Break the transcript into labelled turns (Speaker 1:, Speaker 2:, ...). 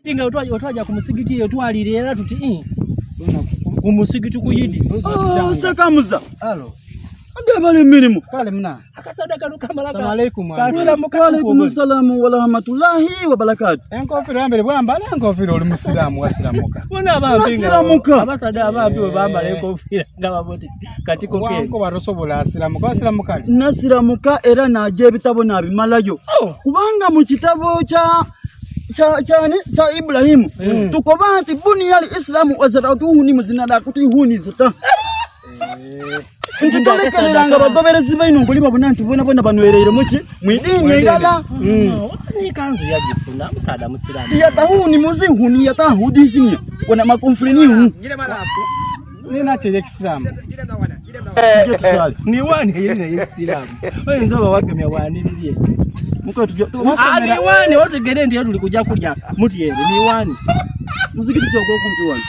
Speaker 1: Inga otwaja kumusigiti yotwalire era tuti kumusigiti kuyidi.
Speaker 2: Seka muza.
Speaker 1: Alo.
Speaker 2: Ande bale minimu.
Speaker 3: Kale mna.
Speaker 1: Akasada kalukamalaka.
Speaker 3: Assalamu alaykum.
Speaker 2: Wa alaykum assalam wa rahmatullahi wa barakatuh.
Speaker 3: Enkofiro ambere bwambala enkofiro oli musilamu wasiramuka.
Speaker 1: Bona bambinga.
Speaker 2: Wasiramuka.
Speaker 1: Abasada abambi bambala enkofiro ngababoti katiko ke.
Speaker 3: Wanko barosobola asiramuka wasiramuka.
Speaker 2: Nasiramuka era naje bitabo nabimalayo. Kubanga mu kitabo cha Ibrahim tukoba ati bunya al-islamu wazaratuhu ni muzina la kuti huni zata. Ntitolekanga bagoberezi baino ngoliba bonanti bona banwereere muki mwidinye ilala
Speaker 1: ni kanzu yajifuna musada musiramu
Speaker 2: ya tahuni muzi huni ya tahudisinya wana makonfreni
Speaker 3: ngire malafu nina cheje kisilamu
Speaker 1: ni wani yene yesilamu wenzo bawagemya waniriye
Speaker 2: muko tujo
Speaker 1: ni wani wote gerende yadu likuja kulya muti yene ni wani
Speaker 2: muzikiti choko kuntu wani